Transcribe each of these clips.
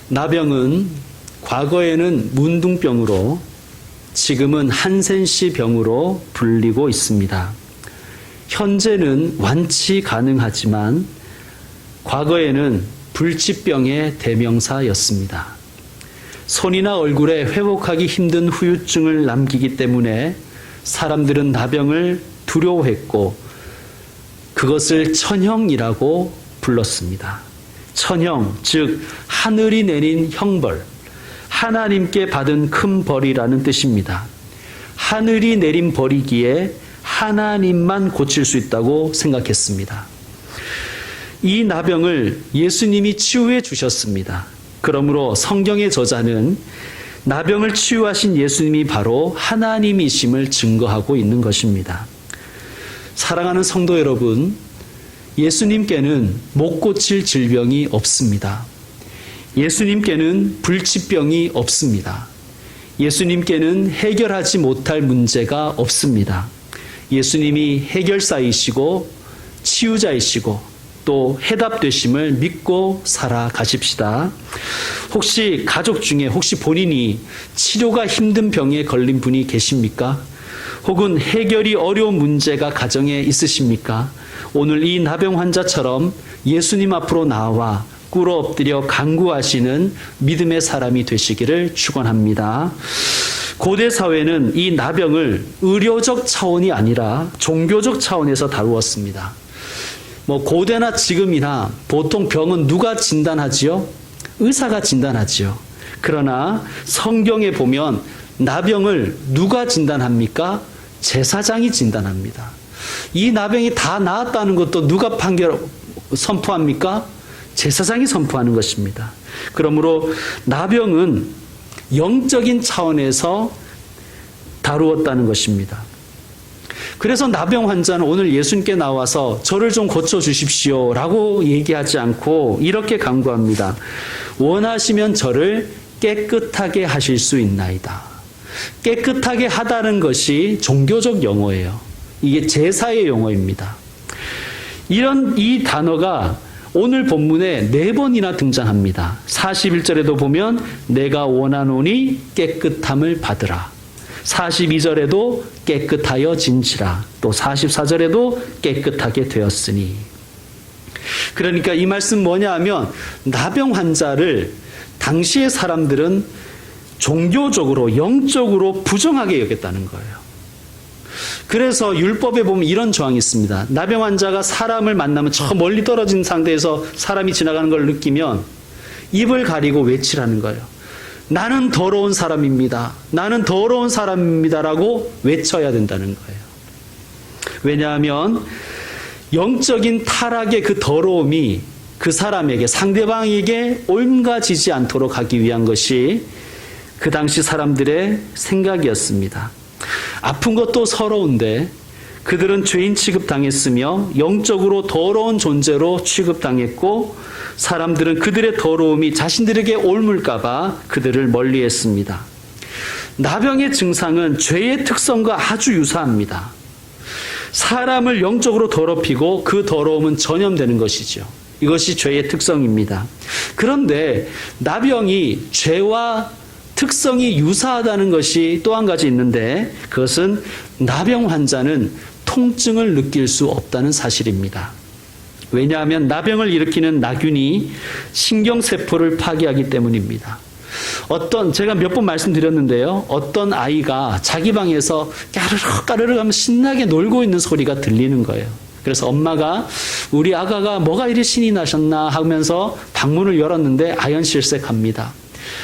나병은 과거에는 문둥병으로 지금은 한센시 병으로 불리고 있습니다. 현재는 완치 가능하지만 과거에는 불치병의 대명사였습니다. 손이나 얼굴에 회복하기 힘든 후유증을 남기기 때문에 사람들은 나병을 두려워했고 그것을 천형이라고 불렀습니다. 천형, 즉 하늘이 내린 형벌, 하나님께 받은 큰 벌이라는 뜻입니다. 하늘이 내린 벌이기에 하나님만 고칠 수 있다고 생각했습니다. 이 나병을 예수님이 치유해 주셨습니다. 그러므로 성경의 저자는 나병을 치유하신 예수님이 바로 하나님이심을 증거하고 있는 것입니다. 사랑하는 성도 여러분, 예수님께는 못 고칠 질병이 없습니다. 예수님께는 불치병이 없습니다. 예수님께는 해결하지 못할 문제가 없습니다. 예수님이 해결사이시고 치유자이시고 또 해답되심을 믿고 살아가십시다. 혹시 가족 중에 혹시 본인이 치료가 힘든 병에 걸린 분이 계십니까? 혹은 해결이 어려운 문제가 가정에 있으십니까? 오늘 이 나병 환자처럼 예수님 앞으로 나와 꿇어 엎드려 간구하시는 믿음의 사람이 되시기를 축원합니다. 고대 사회는 이 나병을 의료적 차원이 아니라 종교적 차원에서 다루었습니다. 고대나 지금이나 보통 병은 누가 진단하지요? 의사가 진단하지요. 그러나 성경에 보면 나병을 누가 진단합니까? 제사장이 진단합니다. 이 나병이 다 나았다는 것도 누가 선포합니까? 제사장이 선포하는 것입니다. 그러므로 나병은 영적인 차원에서 다루었다는 것입니다. 그래서 나병 환자는 오늘 예수님께 나와서 저를 좀 고쳐주십시오 라고 얘기하지 않고 이렇게 간구합니다. 원하시면 저를 깨끗하게 하실 수 있나이다. 깨끗하게 하다는 것이 종교적 용어예요. 이게 제사의 용어입니다. 이 단어가 오늘 본문에 4번이나 등장합니다. 41절에도 보면 내가 원하노니 깨끗함을 받으라. 42절에도 깨끗하여 진지라. 또 44절에도 깨끗하게 되었으니. 그러니까 이 말씀 뭐냐 하면 나병 환자를 당시의 사람들은 종교적으로 영적으로 부정하게 여겼다는 거예요. 그래서 율법에 보면 이런 조항이 있습니다. 나병 환자가 사람을 만나면 저 멀리 떨어진 상태에서 사람이 지나가는 걸 느끼면 입을 가리고 외치라는 거예요. 나는 더러운 사람입니다. 나는 더러운 사람입니다라고 외쳐야 된다는 거예요. 왜냐하면 영적인 타락의 그 더러움이 그 사람에게, 상대방에게 옮겨지지 않도록 하기 위한 것이 그 당시 사람들의 생각이었습니다. 아픈 것도 서러운데 그들은 죄인 취급당했으며 영적으로 더러운 존재로 취급당했고 사람들은 그들의 더러움이 자신들에게 옮을까 봐 그들을 멀리했습니다. 나병의 증상은 죄의 특성과 아주 유사합니다. 사람을 영적으로 더럽히고 그 더러움은 전염되는 것이죠. 이것이 죄의 특성입니다. 그런데 나병이 죄와 특성이 유사하다는 것이 또 한 가지 있는데 그것은 나병 환자는 통증을 느낄 수 없다는 사실입니다. 왜냐하면 나병을 일으키는 나균이 신경세포를 파괴하기 때문입니다. 제가 몇 번 말씀드렸는데요. 어떤 아이가 자기 방에서 까르륵 까르륵 하면 신나게 놀고 있는 소리가 들리는 거예요. 그래서 엄마가 우리 아가가 뭐가 이리 신이 나셨나 하면서 방문을 열었는데 아연실색합니다.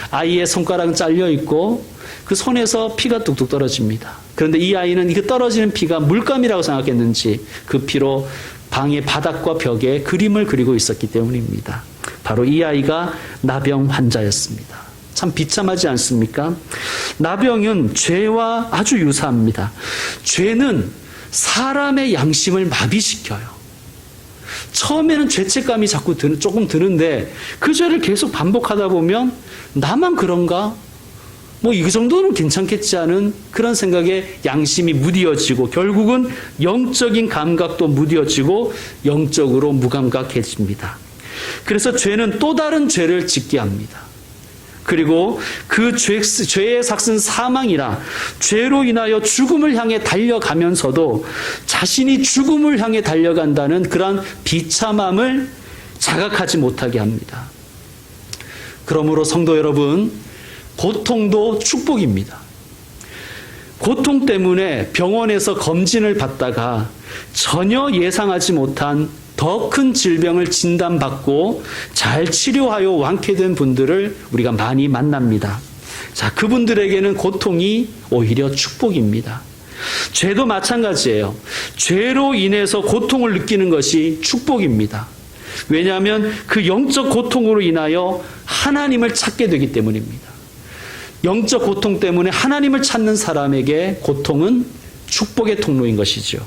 아이의 손가락은 잘려 있고 그 손에서 피가 뚝뚝 떨어집니다. 그런데 이 아이는 그 떨어지는 피가 물감이라고 생각했는지 그 피로 방의 바닥과 벽에 그림을 그리고 있었기 때문입니다. 바로 이 아이가 나병 환자였습니다. 참 비참하지 않습니까? 나병은 죄와 아주 유사합니다. 죄는 사람의 양심을 마비시켜요. 처음에는 죄책감이 자꾸 조금 드는데 그 죄를 계속 반복하다 보면 나만 그런가? 이 정도는 괜찮겠지 않은 그런 생각에 양심이 무뎌지고 결국은 영적인 감각도 무뎌지고 영적으로 무감각해집니다. 그래서 죄는 또 다른 죄를 짓게 합니다. 그리고 그 죄의 삭은 사망이라 죄로 인하여 죽음을 향해 달려가면서도 자신이 죽음을 향해 달려간다는 그러한 비참함을 자각하지 못하게 합니다. 그러므로 성도 여러분, 고통도 축복입니다. 고통 때문에 병원에서 검진을 받다가 전혀 예상하지 못한 더 큰 질병을 진단받고 잘 치료하여 완쾌된 분들을 우리가 많이 만납니다. 자, 그분들에게는 고통이 오히려 축복입니다. 죄도 마찬가지예요. 죄로 인해서 고통을 느끼는 것이 축복입니다. 왜냐하면 그 영적 고통으로 인하여 하나님을 찾게 되기 때문입니다. 영적 고통 때문에 하나님을 찾는 사람에게 고통은 축복의 통로인 것이죠.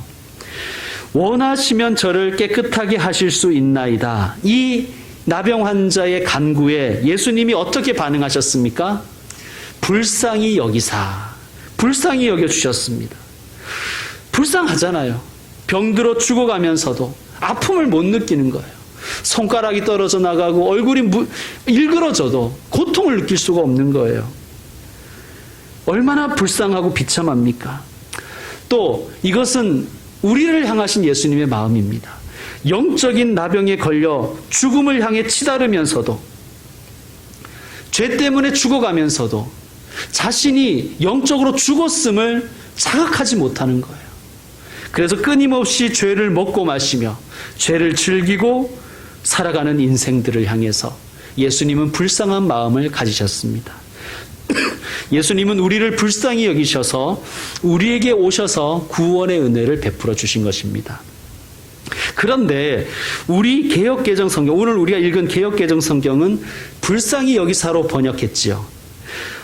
원하시면 저를 깨끗하게 하실 수 있나이다. 이 나병 환자의 간구에 예수님이 어떻게 반응하셨습니까? 불쌍히 여기사, 불쌍히 여겨주셨습니다. 불쌍하잖아요. 병들어 죽어가면서도 아픔을 못 느끼는 거예요. 손가락이 떨어져 나가고 얼굴이 일그러져도 고통을 느낄 수가 없는 거예요. 얼마나 불쌍하고 비참합니까? 또 이것은 우리를 향하신 예수님의 마음입니다. 영적인 나병에 걸려 죽음을 향해 치달으면서도 죄 때문에 죽어가면서도 자신이 영적으로 죽었음을 자각하지 못하는 거예요. 그래서 끊임없이 죄를 먹고 마시며 죄를 즐기고 살아가는 인생들을 향해서 예수님은 불쌍한 마음을 가지셨습니다. 예수님은 우리를 불쌍히 여기셔서 우리에게 오셔서 구원의 은혜를 베풀어 주신 것입니다. 그런데 우리 개역개정 성경, 오늘 우리가 읽은 개역개정 성경은 불쌍히 여기사로 번역했지요.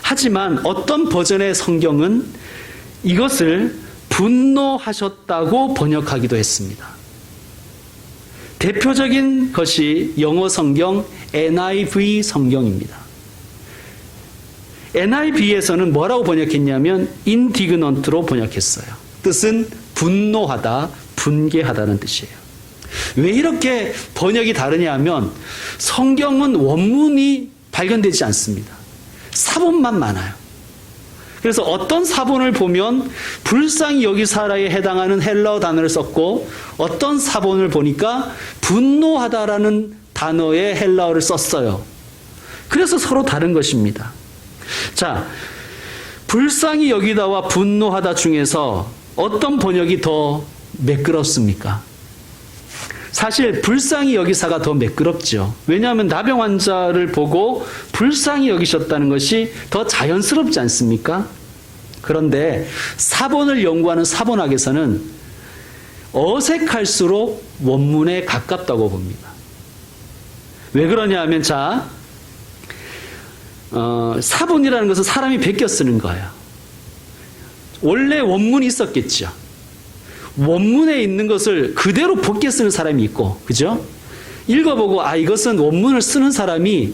하지만 어떤 버전의 성경은 이것을 분노하셨다고 번역하기도 했습니다. 대표적인 것이 영어 성경 NIV 성경입니다. NIV에서는 뭐라고 번역했냐면 indignant로 번역했어요. 뜻은 분노하다, 분개하다는 뜻이에요. 왜 이렇게 번역이 다르냐 하면 성경은 원문이 발견되지 않습니다. 사본만 많아요. 그래서 어떤 사본을 보면 불쌍히 여기사라에 해당하는 헬라어 단어를 썼고 어떤 사본을 보니까 분노하다라는 단어의 헬라어를 썼어요. 그래서 서로 다른 것입니다. 자, 불쌍히 여기다와 분노하다 중에서 어떤 번역이 더 매끄럽습니까? 사실 불쌍히 여기사가 더 매끄럽죠. 왜냐하면 나병 환자를 보고 불쌍히 여기셨다는 것이 더 자연스럽지 않습니까? 그런데 사본을 연구하는 사본학에서는 어색할수록 원문에 가깝다고 봅니다. 왜 그러냐 하면 자, 사본이라는 것은 사람이 베껴 쓰는 거예요. 원래 원문이 있었겠죠. 원문에 있는 것을 그대로 벗겨 쓰는 사람이 있고, 그죠? 읽어보고, 이것은 원문을 쓰는 사람이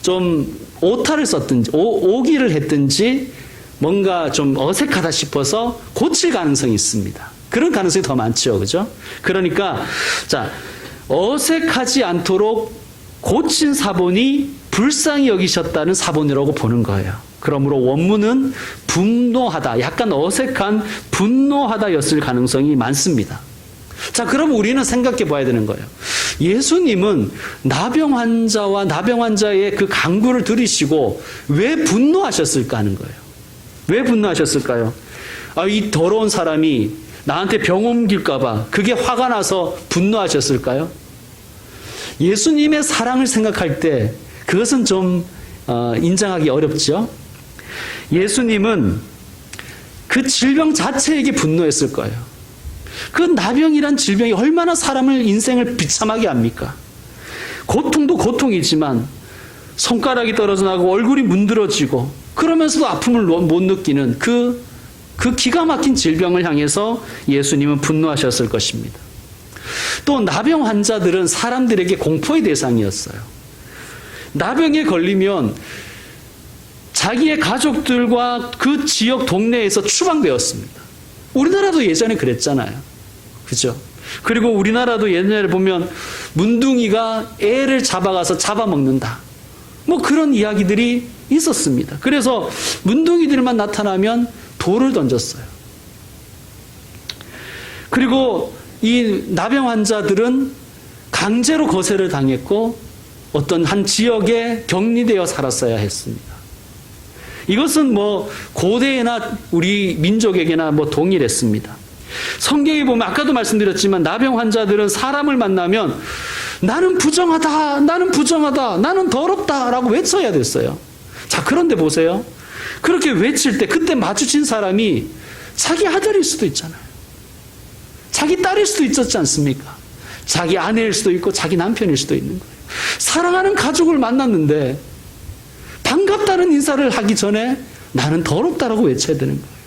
좀 오타를 썼든지, 오기를 했든지, 뭔가 좀 어색하다 싶어서 고칠 가능성이 있습니다. 그런 가능성이 더 많죠. 그죠? 그러니까, 자, 어색하지 않도록 고친 사본이 불쌍히 여기셨다는 사본이라고 보는 거예요. 그러므로 원문은 분노하다, 약간 어색한 분노하다였을 가능성이 많습니다. 자, 그럼 우리는 생각해 봐야 되는 거예요. 예수님은 나병 환자와 나병 환자의 그 간구를 들으시고 왜 분노하셨을까 하는 거예요. 왜 분노하셨을까요? 이 더러운 사람이 나한테 병 옮길까 봐 그게 화가 나서 분노하셨을까요? 예수님의 사랑을 생각할 때 그것은 좀 인정하기 어렵죠. 예수님은 그 질병 자체에게 분노했을 거예요. 그 나병이란 질병이 얼마나 사람을 인생을 비참하게 합니까? 고통도 고통이지만 손가락이 떨어져 나고 얼굴이 문드러지고 그러면서도 아픔을 못 느끼는 그 기가 막힌 질병을 향해서 예수님은 분노하셨을 것입니다. 또 나병 환자들은 사람들에게 공포의 대상이었어요. 나병에 걸리면 자기의 가족들과 그 지역 동네에서 추방되었습니다. 우리나라도 예전에 그랬잖아요. 그죠? 그리고 우리나라도 옛날에 보면 문둥이가 애를 잡아가서 잡아먹는다. 뭐 그런 이야기들이 있었습니다. 그래서 문둥이들만 나타나면 돌을 던졌어요. 그리고 이 나병 환자들은 강제로 거세를 당했고 어떤 한 지역에 격리되어 살았어야 했습니다. 이것은 뭐 고대나 우리 민족에게나 뭐 동일했습니다. 성경에 보면 아까도 말씀드렸지만 나병 환자들은 사람을 만나면 나는 부정하다, 나는 부정하다, 나는 더럽다라고 외쳐야 됐어요. 자, 그런데 보세요. 그렇게 외칠 때 그때 마주친 사람이 자기 아들일 수도 있잖아요. 자기 딸일 수도 있었지 않습니까? 자기 아내일 수도 있고 자기 남편일 수도 있는 거예요. 사랑하는 가족을 만났는데 반갑다는 인사를 하기 전에 나는 더럽다라고 외쳐야 되는 거예요.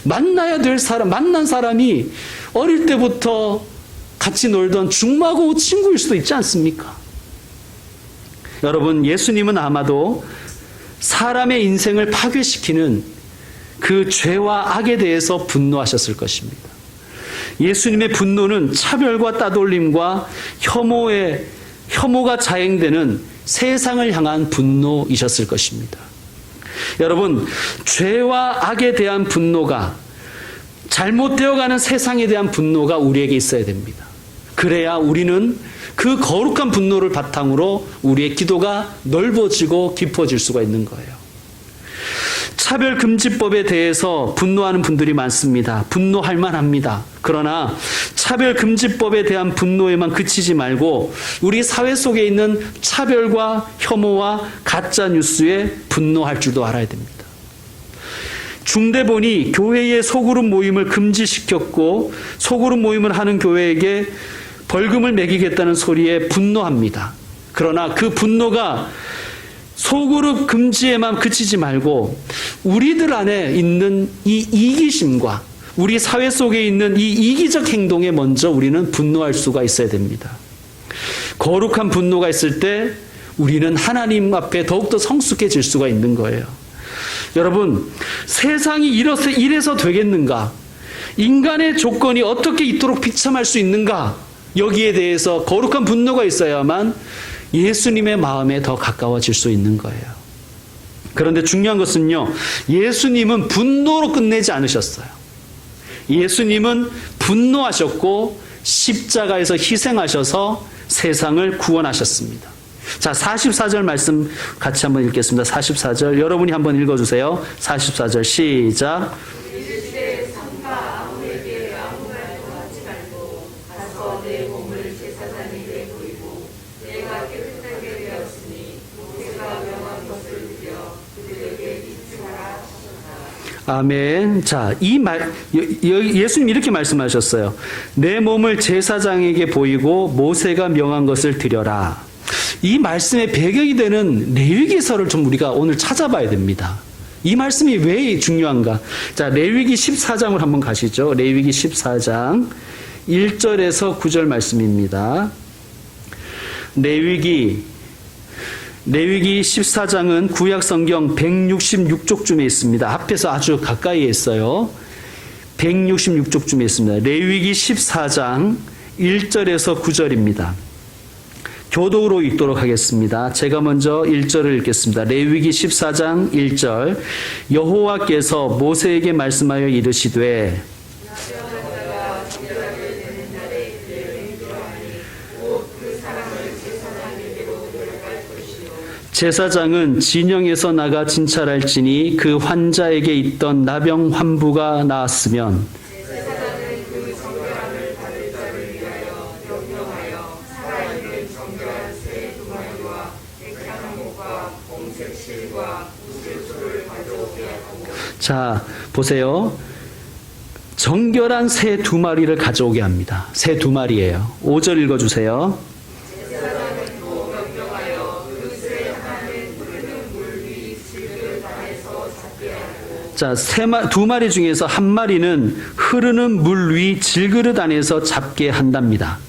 만나야 될 사람, 만난 사람이 어릴 때부터 같이 놀던 중마고 친구일 수도 있지 않습니까? 여러분, 예수님은 아마도 사람의 인생을 파괴시키는 그 죄와 악에 대해서 분노하셨을 것입니다. 예수님의 분노는 차별과 따돌림과 혐오가 자행되는 세상을 향한 분노이셨을 것입니다. 여러분, 죄와 악에 대한 분노가, 잘못되어가는 세상에 대한 분노가 우리에게 있어야 됩니다. 그래야 우리는 그 거룩한 분노를 바탕으로 우리의 기도가 넓어지고 깊어질 수가 있는 거예요. 차별금지법에 대해서 분노하는 분들이 많습니다. 분노할 만합니다. 그러나 차별금지법에 대한 분노에만 그치지 말고 우리 사회 속에 있는 차별과 혐오와 가짜뉴스에 분노할 줄도 알아야 됩니다. 중대본이 교회의 소그룹 모임을 금지시켰고 소그룹 모임을 하는 교회에게 벌금을 매기겠다는 소리에 분노합니다. 그러나 그 분노가 소그룹 금지에만 그치지 말고 우리들 안에 있는 이 이기심과 우리 사회 속에 있는 이 이기적 행동에 먼저 우리는 분노할 수가 있어야 됩니다. 거룩한 분노가 있을 때 우리는 하나님 앞에 더욱더 성숙해질 수가 있는 거예요. 여러분, 세상이 이래서 되겠는가? 인간의 조건이 어떻게 이토록 비참할 수 있는가? 여기에 대해서 거룩한 분노가 있어야만 예수님의 마음에 더 가까워질 수 있는 거예요. 그런데 중요한 것은요, 예수님은 분노로 끝내지 않으셨어요. 예수님은 분노하셨고 십자가에서 희생하셔서 세상을 구원하셨습니다. 자, 44절 말씀 같이 한번 읽겠습니다. 44절 여러분이 한번 읽어주세요. 44절 시작. 아멘. 자, 예수님 이렇게 말씀하셨어요. 내 몸을 제사장에게 보이고 모세가 명한 것을 드려라. 이 말씀의 배경이 되는 레위기서를 좀 우리가 오늘 찾아봐야 됩니다. 이 말씀이 왜 중요한가? 자, 레위기 14장을 한번 가시죠. 레위기 14장 1절에서 9절 말씀입니다. 레위기 14장은 구약 성경 166쪽쯤에 있습니다. 앞에서 아주 가까이에 있어요. 166쪽쯤에 있습니다. 레위기 14장 1절에서 9절입니다. 교독으로 읽도록 하겠습니다. 제가 먼저 1절을 읽겠습니다. 레위기 14장 1절. 여호와께서 모세에게 말씀하여 이르시되 제사장은 진영에서 나가 진찰할지니 그 환자에게 있던 나병 환부가 나았으면 제사장은 그 정결함을 받을 자를 위하여 명령하여 살아있는 정결한 새 두 마리와 백향 목과 홍색 실과 우슬초를 가져오게 하고. 자, 보세요. 정결한 새 두 마리를 가져오게 합니다. 새 두 마리예요. 5절 읽어주세요. 자, 두 마리 중에서 한 마리는 흐르는 물 위 질그릇 안에서 잡게 한답니다.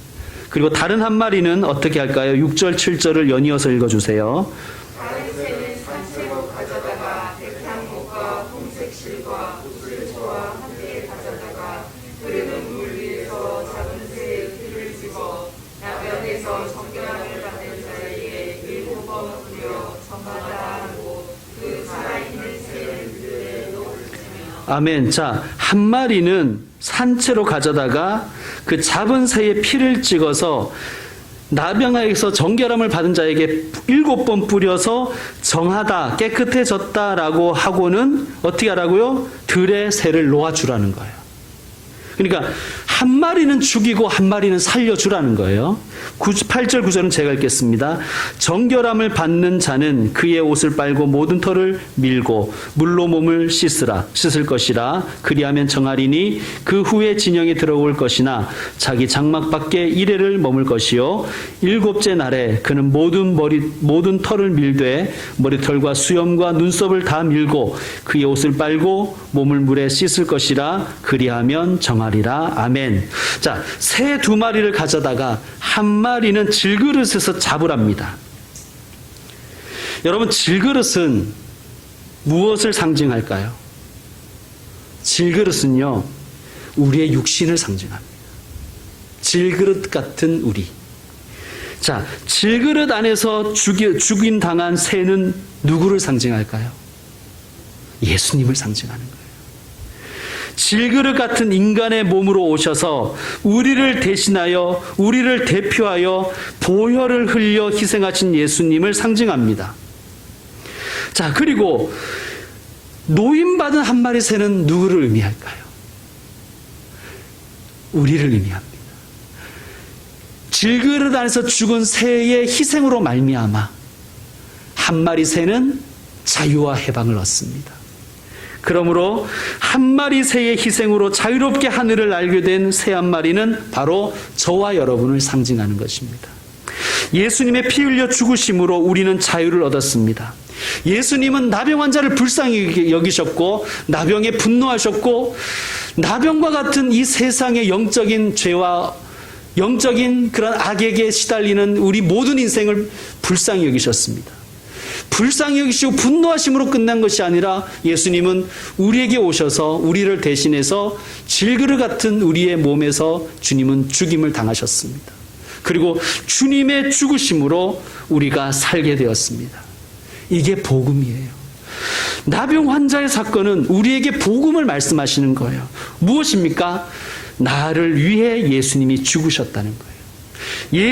그리고 다른 한 마리는 어떻게 할까요? 6절, 7절을 연이어서 읽어주세요. 다른 새는 산채로 가져다가 백향목과 홍색 실과 우슬초와 함께 가져다가 흐르는 물 위에서 작은 새의 피를 집어 나변에서 정결함을 받는 자에게 7번 뿌려 저마다 하고 그 아멘. 자, 한 마리는 산채로 가져다가 그 잡은 새의 피를 찍어서 나병에서 정결함을 받은 자에게 7번 뿌려서 정하다, 깨끗해졌다라고 하고는 어떻게 하라고요? 들에 새를 놓아주라는 거예요. 그러니까 한 마리는 죽이고 한 마리는 살려주라는 거예요. 8절 9절은 제가 읽겠습니다. 정결함을 받는 자는 그의 옷을 빨고 모든 털을 밀고 물로 몸을 씻을 것이라. 그리하면 정하리니 그 후에 진영에 들어올 것이나 자기 장막 밖에 이래를 머물 것이요 7째 날에 그는 모든 털을 밀되 머리털과 수염과 눈썹을 다 밀고 그의 옷을 빨고 몸을 물에 씻을 것이라. 그리하면 정하리라. 아멘. 자, 새 2마리를 가져다가 한 마리는 질그릇에서 잡으랍니다. 여러분, 질그릇은 무엇을 상징할까요? 질그릇은요, 우리의 육신을 상징합니다. 질그릇 같은 우리. 자, 질그릇 안에서 죽임 당한 새는 누구를 상징할까요? 예수님을 상징하는 거예요. 질그릇 같은 인간의 몸으로 오셔서 우리를 대신하여, 우리를 대표하여 보혈을 흘려 희생하신 예수님을 상징합니다. 자, 그리고 노임받은 한 마리 새는 누구를 의미할까요? 우리를 의미합니다. 질그릇 안에서 죽은 새의 희생으로 말미암아 한 마리 새는 자유와 해방을 얻습니다. 그러므로 한 마리 새의 희생으로 자유롭게 하늘을 날게 된 새 한 마리는 바로 저와 여러분을 상징하는 것입니다. 예수님의 피 흘려 죽으심으로 우리는 자유를 얻었습니다. 예수님은 나병 환자를 불쌍히 여기셨고 나병에 분노하셨고 나병과 같은 이 세상의 영적인 죄와 영적인 그런 악에게 시달리는 우리 모든 인생을 불쌍히 여기셨습니다. 불쌍히 여기시고 분노하심으로 끝난 것이 아니라 예수님은 우리에게 오셔서 우리를 대신해서 질그릇 같은 우리의 몸에서 주님은 죽임을 당하셨습니다. 그리고 주님의 죽으심으로 우리가 살게 되었습니다. 이게 복음이에요. 나병 환자의 사건은 우리에게 복음을 말씀하시는 거예요. 무엇입니까? 나를 위해 예수님이 죽으셨다는 거예요.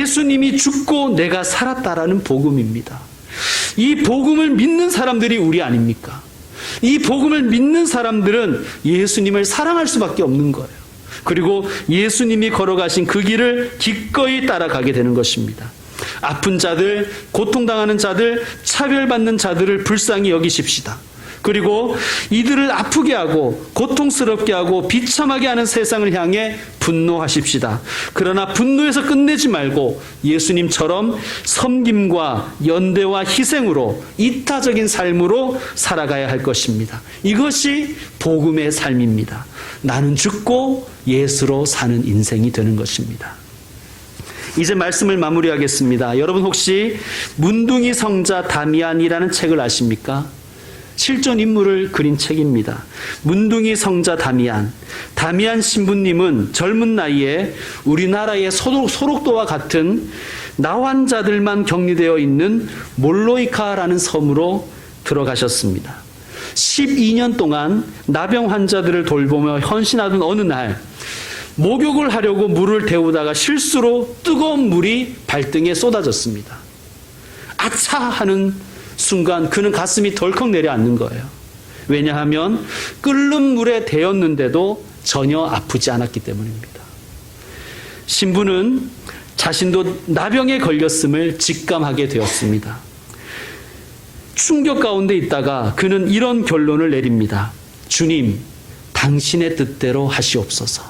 예수님이 죽고 내가 살았다라는 복음입니다. 이 복음을 믿는 사람들이 우리 아닙니까? 이 복음을 믿는 사람들은 예수님을 사랑할 수밖에 없는 거예요. 그리고 예수님이 걸어가신 그 길을 기꺼이 따라가게 되는 것입니다. 아픈 자들, 고통당하는 자들, 차별받는 자들을 불쌍히 여기십시다. 그리고 이들을 아프게 하고 고통스럽게 하고 비참하게 하는 세상을 향해 분노하십시다. 그러나 분노해서 끝내지 말고 예수님처럼 섬김과 연대와 희생으로 이타적인 삶으로 살아가야 할 것입니다. 이것이 복음의 삶입니다. 나는 죽고 예수로 사는 인생이 되는 것입니다. 이제 말씀을 마무리하겠습니다. 여러분 혹시 문둥이 성자 다미안이라는 책을 아십니까? 실존 인물을 그린 책입니다. 문둥이 성자 다미안. 다미안 신부님은 젊은 나이에 우리나라의 소록도와 같은 나환자들만 격리되어 있는 몰로이카라는 섬으로 들어가셨습니다. 12년 동안 나병 환자들을 돌보며 헌신하던 어느 날 목욕을 하려고 물을 데우다가 실수로 뜨거운 물이 발등에 쏟아졌습니다. 아차 하는 순간 그는 가슴이 덜컥 내려앉는 거예요. 왜냐하면 끓는 물에 데였는데도 전혀 아프지 않았기 때문입니다. 신부는 자신도 나병에 걸렸음을 직감하게 되었습니다. 충격 가운데 있다가 그는 이런 결론을 내립니다. 주님, 당신의 뜻대로 하시옵소서.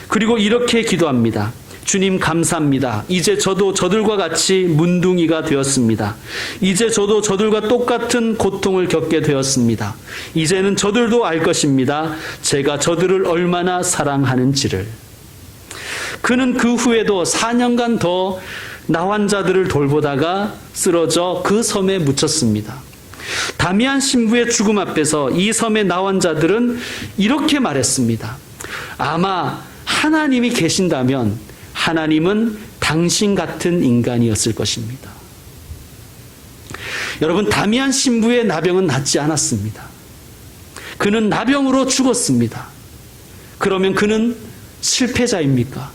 그리고 이렇게 기도합니다. 주님 감사합니다. 이제 저도 저들과 같이 문둥이가 되었습니다. 이제 저도 저들과 똑같은 고통을 겪게 되었습니다. 이제는 저들도 알 것입니다. 제가 저들을 얼마나 사랑하는지를. 그는 그 후에도 4년간 더 나환자들을 돌보다가 쓰러져 그 섬에 묻혔습니다. 다미안 신부의 죽음 앞에서 이 섬의 나환자들은 이렇게 말했습니다. 아마 하나님이 계신다면 하나님은 당신 같은 인간이었을 것입니다. 여러분, 다미안 신부의 나병은 낫지 않았습니다. 그는 나병으로 죽었습니다. 그러면 그는 실패자입니까?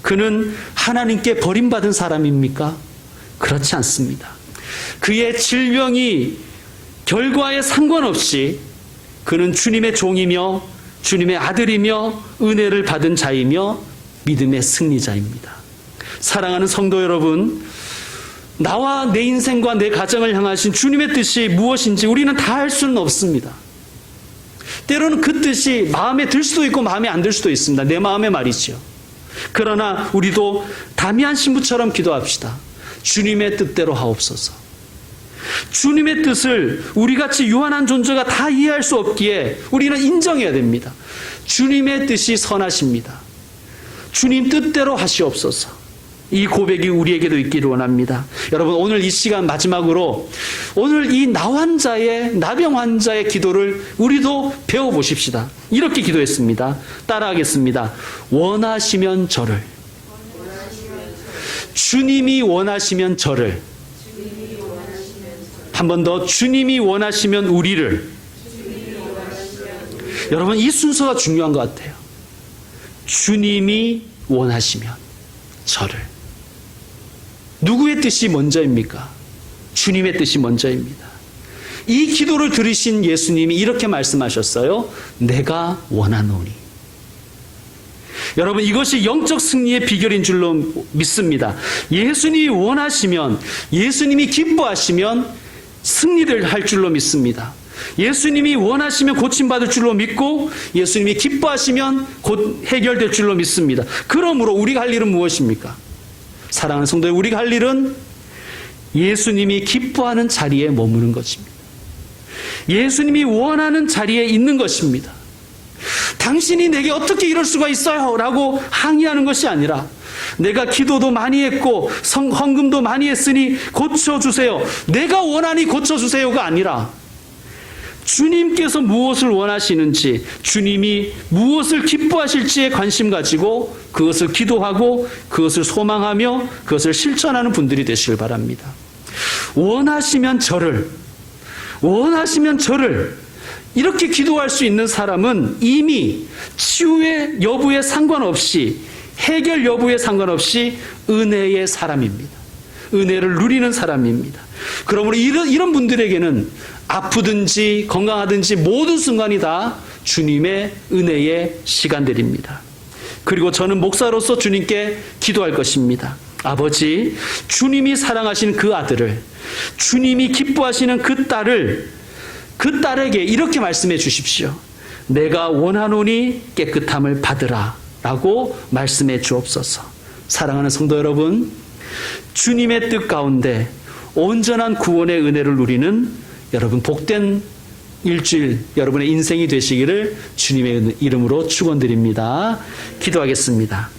그는 하나님께 버림받은 사람입니까? 그렇지 않습니다. 그의 질병이 결과에 상관없이 그는 주님의 종이며 주님의 아들이며 은혜를 받은 자이며 믿음의 승리자입니다. 사랑하는 성도 여러분, 나와 내 인생과 내 가정을 향하신 주님의 뜻이 무엇인지 우리는 다 알 수는 없습니다. 때로는 그 뜻이 마음에 들 수도 있고 마음에 안 들 수도 있습니다. 내 마음에 말이죠. 그러나 우리도 다미안 신부처럼 기도합시다. 주님의 뜻대로 하옵소서. 주님의 뜻을 우리같이 유한한 존재가 다 이해할 수 없기에 우리는 인정해야 됩니다. 주님의 뜻이 선하십니다. 주님 뜻대로 하시옵소서. 이 고백이 우리에게도 있기를 원합니다. 여러분, 오늘 이 시간 마지막으로 오늘 이 나병 환자의 기도를 우리도 배워보십시다. 이렇게 기도했습니다. 따라하겠습니다. 원하시면 저를, 주님이 원하시면 저를, 한 번 더, 주님이 원하시면 우리를. 여러분, 이 순서가 중요한 것 같아요. 주님이 원하시면 저를. 누구의 뜻이 먼저입니까? 주님의 뜻이 먼저입니다. 이 기도를 들으신 예수님이 이렇게 말씀하셨어요. 내가 원하노니. 여러분, 이것이 영적 승리의 비결인 줄로 믿습니다. 예수님이 원하시면, 예수님이 기뻐하시면 승리를 할 줄로 믿습니다. 예수님이 원하시면 고침받을 줄로 믿고 예수님이 기뻐하시면 곧 해결될 줄로 믿습니다. 그러므로 우리가 할 일은 무엇입니까? 사랑하는 성도, 우리가 할 일은 예수님이 기뻐하는 자리에 머무는 것입니다. 예수님이 원하는 자리에 있는 것입니다. 당신이 내게 어떻게 이럴 수가 있어요? 라고 항의하는 것이 아니라, 내가 기도도 많이 했고 헌금도 많이 했으니 고쳐주세요, 내가 원하니 고쳐주세요가 아니라, 주님께서 무엇을 원하시는지, 주님이 무엇을 기뻐하실지에 관심 가지고 그것을 기도하고 그것을 소망하며 그것을 실천하는 분들이 되시길 바랍니다. 원하시면 저를 이렇게 기도할 수 있는 사람은 이미 치유의 여부에 상관없이, 해결 여부에 상관없이 은혜의 사람입니다. 은혜를 누리는 사람입니다. 그러므로 이런 분들에게는 아프든지 건강하든지 모든 순간이 다 주님의 은혜의 시간들입니다. 그리고 저는 목사로서 주님께 기도할 것입니다. 아버지, 주님이 사랑하시는 그 아들을, 주님이 기뻐하시는 그 딸에게 이렇게 말씀해 주십시오. 내가 원하노니 깨끗함을 받으라 라고 말씀해 주옵소서. 사랑하는 성도 여러분, 주님의 뜻 가운데 온전한 구원의 은혜를 누리는 여러분 복된 일주일, 여러분의 인생이 되시기를 주님의 이름으로 축원드립니다. 기도하겠습니다.